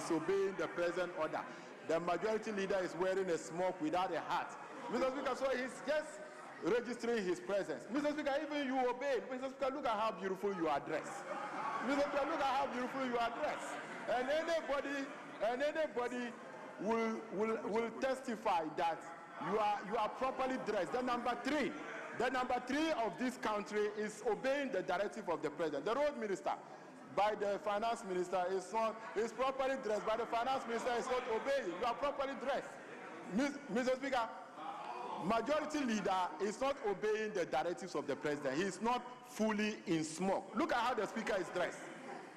disobeying the present order. The majority leader is wearing a smock without a hat. Mr. Speaker, so he's just registering his presence. Mr. Speaker, even you obeyed. Mr. Speaker, look at how beautiful you are dressed. Mr. Speaker, look at how beautiful you are dressed. And anybody will testify that you are properly dressed. The number three of this country is obeying the directive of the president. The road minister by the finance minister is properly dressed, but the finance minister is not obeying. You are properly dressed. Mr. Speaker, majority leader is not obeying the directives of the president. He is not fully in smoke. Look at how the speaker is dressed.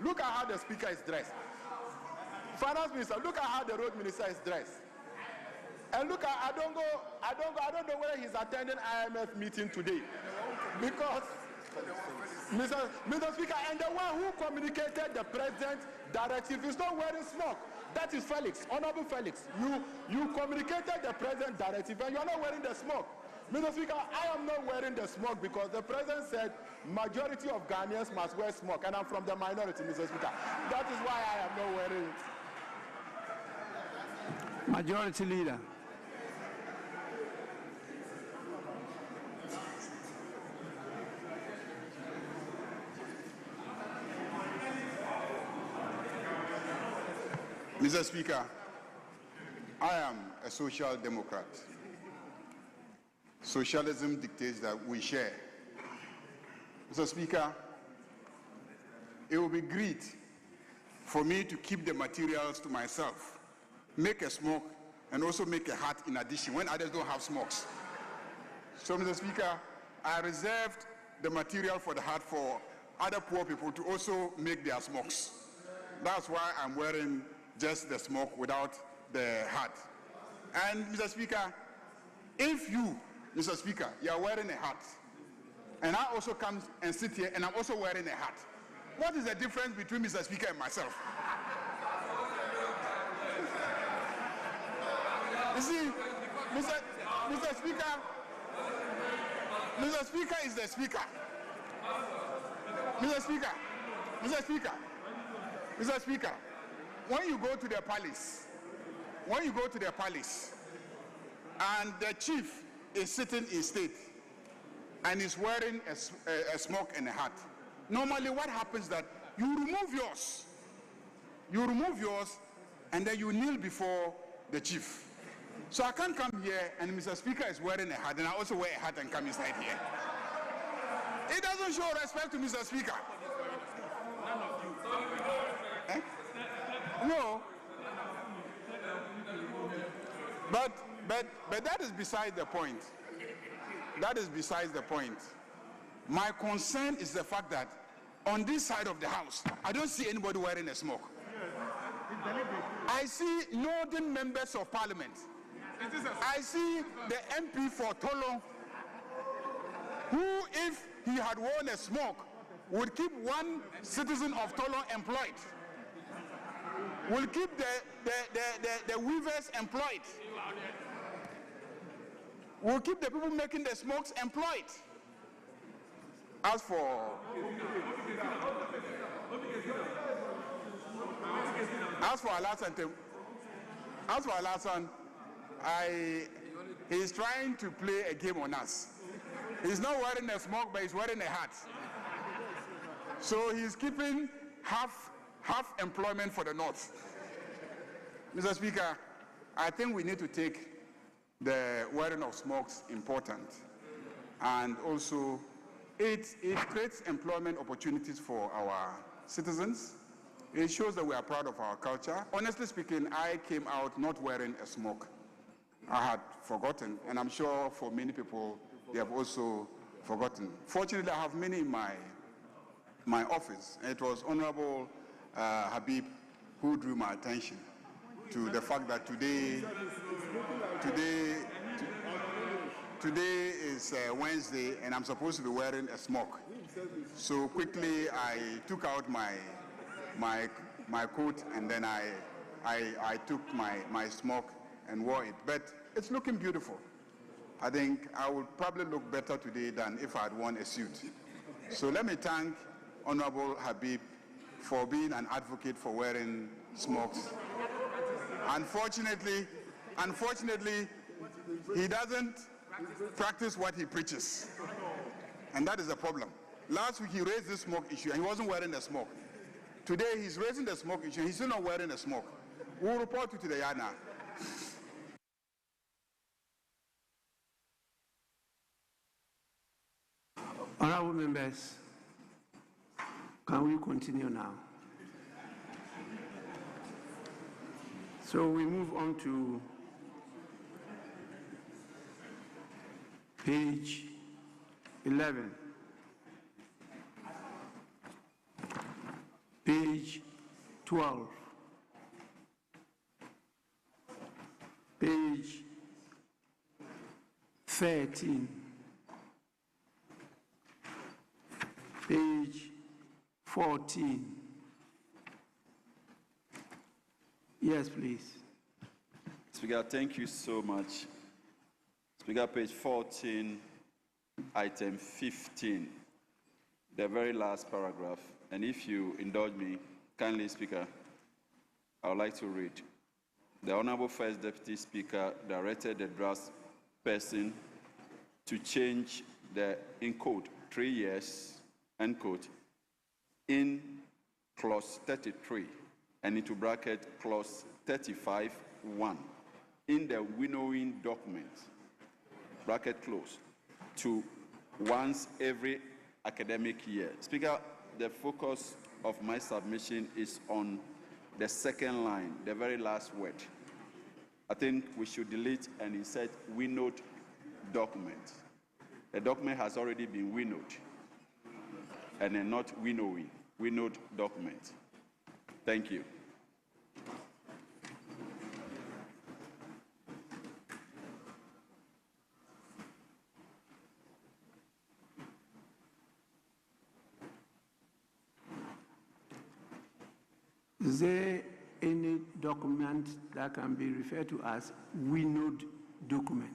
Look at how the speaker is dressed. Finance minister, look at how the road minister is dressed. And look at, I don't know whether he's attending IMF meeting today. Because, Mr. Speaker, and the one who communicated the president's directive is not wearing smoke. That is Felix, Honorable Felix. You communicated the president's directive and you are not wearing the smoke. Mr. Speaker, I am not wearing the smoke because the president said majority of Ghanaians must wear smoke, and I'm from the minority, Mr. Speaker. That is why I am not wearing it. Majority leader. Mr. Speaker, I am a social democrat. Socialism dictates that we share. Mr. Speaker, it will be great for me to keep the materials to myself, make a smoke, and also make a hat in addition when others don't have smokes. So, Mr. Speaker, I reserved the material for the hat for other poor people to also make their smokes. That's why I'm wearing just the smoke without the hat. And, Mr. Speaker, if you, Mr. Speaker, you are wearing a hat, and I also come and sit here and I'm also wearing a hat, what is the difference between Mr. Speaker and myself? You see, Mr. Speaker is the Speaker. Mr. Speaker, when you go to the palace, and the chief is sitting in state and is wearing a smock and a hat, normally what happens is that you remove yours and then you kneel before the chief. So I can't come here and Mr. Speaker is wearing a hat and I also wear a hat and come inside here. It doesn't show respect to Mr. Speaker. Eh? No. But that is beside the point. That is beside the point. My concern is the fact that on this side of the house, I don't see anybody wearing a smoke. I see northern members of parliament. I see the MP for Tolo, who, if he had worn a smoke, would keep one citizen of Tolo employed. Will keep the weavers employed. Will keep the people making the smokes employed. As for Alassane, he's trying to play a game on us. He's not wearing a smoke, but he's wearing a hat. So he's keeping half employment for the North. Mr. Speaker, I think we need to take the wearing of smokes important. And also, it creates employment opportunities for our citizens. It shows that we are proud of our culture. Honestly speaking, I came out not wearing a smoke. I had forgotten, and I'm sure for many people, they have also forgotten. Fortunately, I have many in my office. It was Honorable Habib who drew my attention to the fact that today is Wednesday and I'm supposed to be wearing a smock. So quickly I took out my coat and then I took my smock and wore it. But it's looking beautiful. I think I would probably look better today than if I had worn a suit. So let me thank Honorable Habib for being an advocate for wearing smokes Unfortunately, he doesn't practice what he preaches. And that is the problem. Last week he raised this smoke issue and he wasn't wearing the smoke. Today he's raising the smoke issue and he's still not wearing the smoke. We'll report you to the yard now. Honorable members, can we continue now? So we move on to page 11, page 12, page 13, page 14. Yes, please. Speaker, thank you so much. Speaker, page 14, item 15, the very last paragraph. And if you indulge me, kindly, Speaker, I would like to read. The Honorable First Deputy Speaker directed the draft person to change the, in quote, 3 years, end quote, in clause 33, and into bracket clause 35(1) in the winnowing document, bracket close, to once every academic year. Speaker, the focus of my submission is on the second line, the very last word. I think we should delete and insert winnowed document. The document has already been winnowed, and then not winnowing, winnowed document. Thank you. Is there any document that can be referred to as winnowed document?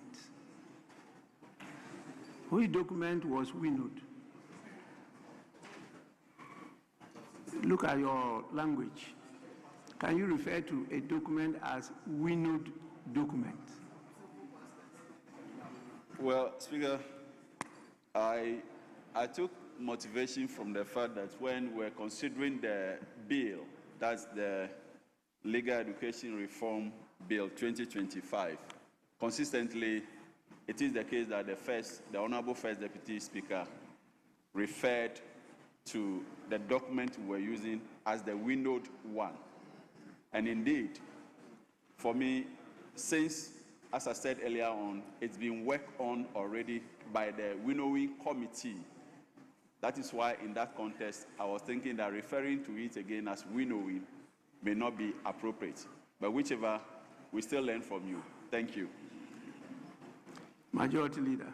Which document was winnowed? Look at your language. Can you refer to a document as winnowed document? Well, Speaker, I took motivation from the fact that when we're considering the bill, that's the Legal Education Reform Bill 2025, consistently, it is the case that the Honorable First Deputy Speaker referred to the document we were using as the winnowed one. And indeed, for me, since, as I said earlier on, it's been worked on already by the winnowing committee. That is why in that context, I was thinking that referring to it again as winnowing may not be appropriate. But whichever, we still learn from you. Thank you. Majority Leader.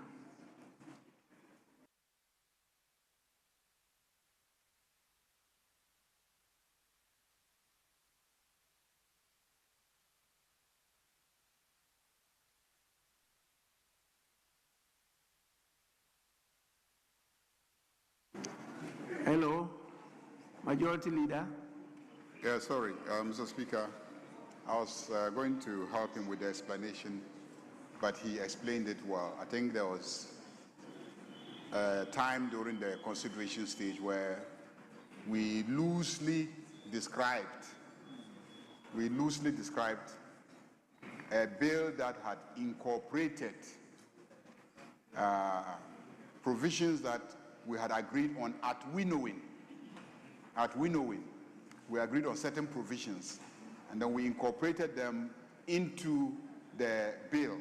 Hello, Majority Leader. Yeah, sorry, Mr. Speaker. I was going to help him with the explanation, but he explained it well. I think there was a time during the consideration stage where we loosely described a bill that had incorporated provisions that we had agreed on at winnowing. At winnowing, we agreed on certain provisions, and then we incorporated them into the bill.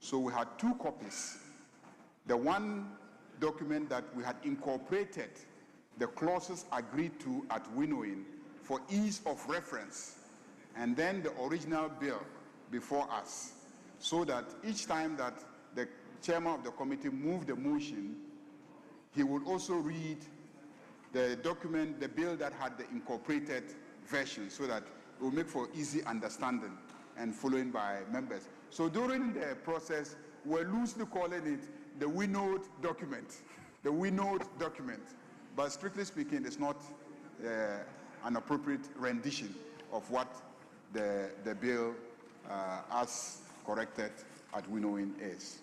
So we had two copies. The one document that we had incorporated the clauses agreed to at winnowing for ease of reference, and then the original bill before us, so that each time that the chairman of the committee moved the motion, he would also read the document, the bill that had the incorporated version, so that it will make for easy understanding and following by members. So during the process, we're loosely calling it the winnowed document, the winnowed document. But strictly speaking, it's not an appropriate rendition of what the bill as corrected at winnowing is.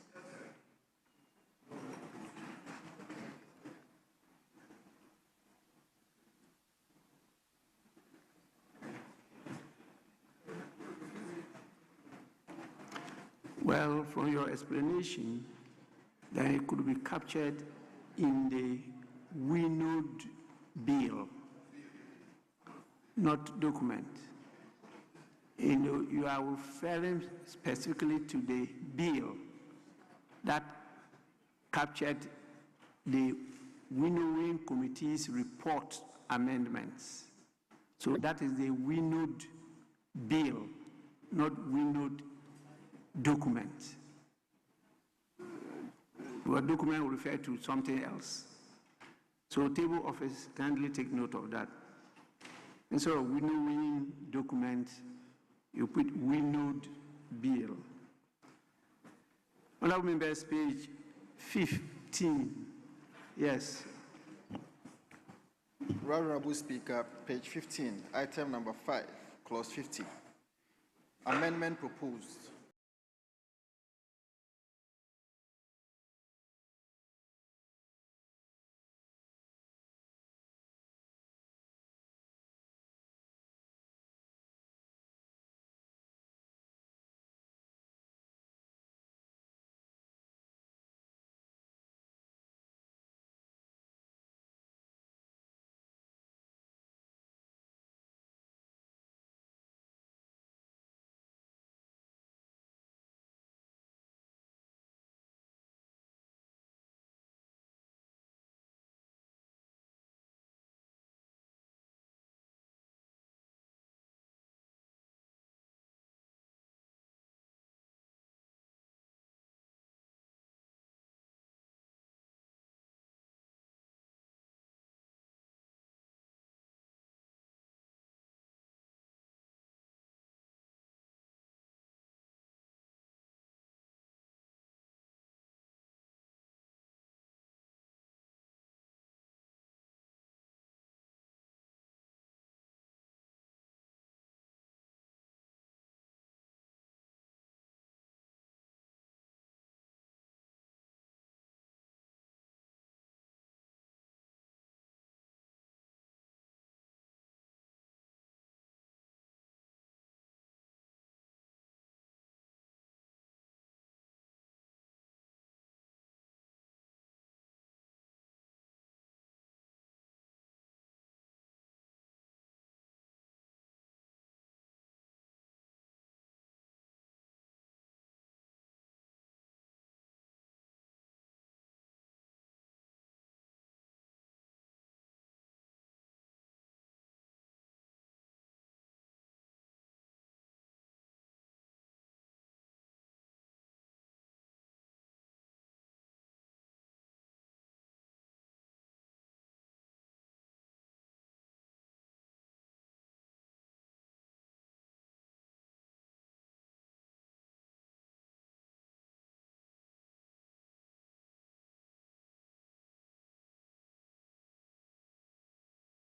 Well, from your explanation, that it could be captured in the winnowed bill, not document. You are referring specifically to the bill that captured the winnowing committee's report amendments. So that is the winnowed bill, not winnowed document. Your document will refer to something else. So table office kindly take note of that. Instead of winnowing document, you put winnowed bill. Honorable members, page 15. Yes. Honorable Speaker, page 15, item number 5, clause 50. Amendment proposed.